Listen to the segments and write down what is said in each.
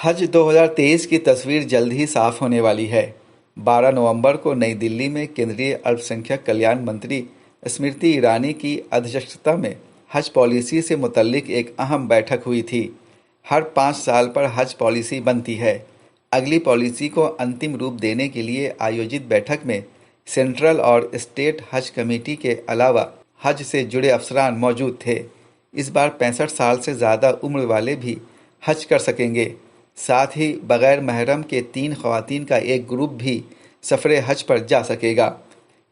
حج 2023 کی تصویر جلد ہی صاف ہونے والی ہے۔ 12 نومبر کو نئی دلی میں کیندری الپسنکھیک کلیان منتری اسمرتی ایرانی کی ادھیکشتا میں حج پالیسی سے متعلق ایک اہم بیٹھک ہوئی تھی۔ ہر 5 سال پر حج پالیسی بنتی ہے۔ اگلی پالیسی کو انتم روپ دینے کے لیے آیوجت بیٹھک میں سینٹرل اور اسٹیٹ حج کمیٹی کے علاوہ حج سے جڑے افسران موجود تھے۔ اس بار 65 سال سے زیادہ عمر والے بھی حج کر سکیں گے۔ ساتھ ہی بغیر محرم کے 3 خواتین کا ایک گروپ بھی سفر حج پر جا سکے گا۔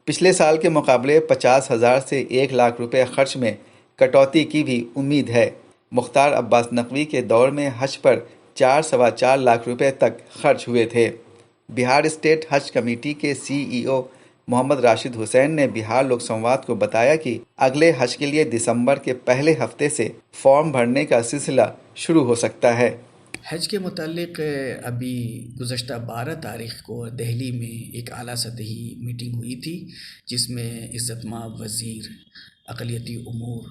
پچھلے سال کے مقابلے 50,000 سے 1 لاکھ روپے خرچ میں کٹوتی کی بھی امید ہے۔ مختار عباس نقوی کے دور میں حج پر 4.25 لاکھ روپے تک خرچ ہوئے تھے۔ بہار اسٹیٹ حج کمیٹی کے CEO محمد راشد حسین نے بہار لوک سنواد کو بتایا کہ اگلے حج کے لیے دسمبر کے پہلے ہفتے سے فارم بھرنے کا سلسلہ شروع ہو سکتا ہے۔ حج کے متعلق ابھی گزشتہ 12 تاریخ کو دہلی میں ایک اعلیٰ سطحی میٹنگ ہوئی تھی، جس میں عزت مآب وزیر اقلیتی امور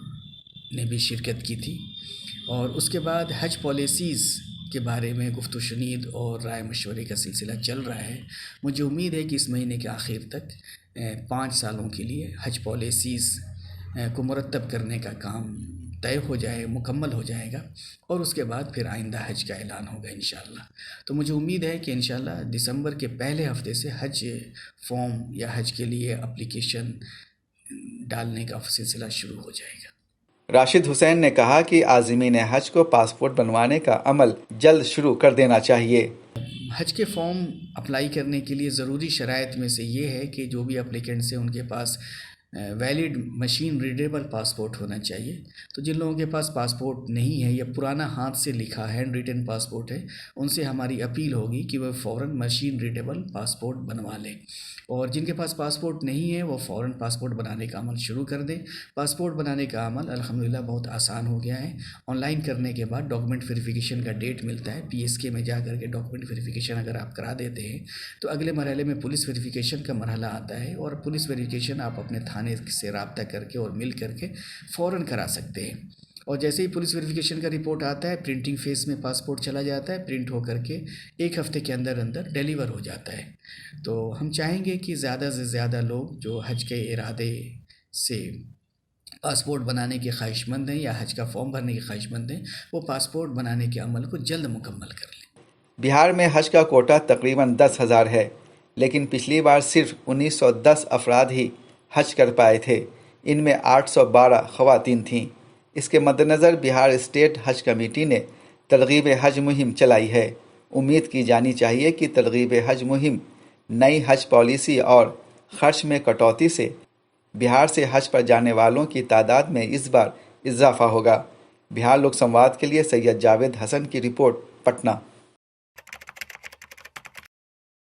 نے بھی شرکت کی تھی، اور اس کے بعد حج پالیسیز کے بارے میں گفت و شنید اور رائے مشورے کا سلسلہ چل رہا ہے۔ مجھے امید ہے کہ اس مہینے کے آخر تک 5 سالوں کے لیے حج پالیسیز کو مرتب کرنے کا کام طے ہو جائے، مکمل ہو جائے گا، اور اس کے بعد پھر آئندہ حج کا اعلان ہوگا انشاءاللہ۔ تو مجھے امید ہے کہ انشاءاللہ دسمبر کے پہلے ہفتے سے حج فارم یا حج کے لیے اپلیکیشن ڈالنے کا سلسلہ شروع ہو جائے گا۔ راشد حسین نے کہا کہ عازمین حج کو پاسپورٹ بنوانے کا عمل جلد شروع کر دینا چاہیے۔ حج کے فارم اپلائی کرنے کے لیے ضروری شرائط میں سے یہ ہے کہ جو بھی اپلیکنٹس ہیں ان کے پاس ویلڈ مشین ریڈیبل پاسپورٹ ہونا چاہیے۔ تو جن لوگوں کے پاس پاسپورٹ نہیں ہے یا پرانا ہاتھ سے لکھا ہینڈ ریٹن پاسپورٹ ہے، ان سے ہماری اپیل ہوگی کہ وہ فوراً مشین ریڈیبل پاسپورٹ بنوا لیں، اور جن کے پاس پاسپورٹ نہیں ہے وہ فوراً پاسپورٹ بنانے کا عمل شروع کر دیں۔ پاسپورٹ بنانے کا عمل الحمدللہ بہت آسان ہو گیا ہے۔ آن لائن کرنے کے بعد ڈاکومنٹ ویریفیکیشن کا ڈیٹ ملتا ہے۔ PSK میں جا کر کے ڈاکومنٹ ویریفیکیشن اگر آپ کرا دیتے ہیں تو اگلے مرحلے میں پولیس ویریفیکیشن کا مرحلہ آتا ہے، اور پولیس ویریفیکیشن آپ اپنے تھانے سے رابطہ کر کے اور مل کر کے فوراً کرا سکتے ہیں۔ اور جیسے ہی پولیس ویریفیکیشن کا رپورٹ آتا ہے، پرنٹنگ فیس میں پاسپورٹ چلا جاتا ہے، پرنٹ ہو کر کے 1 ہفتے کے اندر ڈیلیور ہو جاتا ہے۔ تو ہم چاہیں گے کہ زیادہ سے زیادہ لوگ جو حج کے ارادے سے پاسپورٹ بنانے کے خواہش مند ہیں یا حج کا فارم بھرنے کے خواہش مند ہیں، وہ پاسپورٹ بنانے کے عمل کو جلد مکمل کر لیں۔ بہار میں حج کا کوٹا تقریباً 10,000 ہے، لیکن پچھلی بار صرف 1910 افراد ہی حج کر پائے تھے۔ ان میں 812 خواتین تھیں۔ اس کے مد نظر بہار اسٹیٹ حج کمیٹی نے ترغیب حج مہم چلائی ہے۔ امید کی جانی چاہیے کہ ترغیب حج مہم نئی حج پالیسی اور خرچ میں کٹوتی سے بہار سے حج پر جانے والوں کی تعداد میں اس بار اضافہ ہوگا۔ بہار لوک سنواد کے لیے سید جاوید حسن کی رپورٹ، پٹنہ۔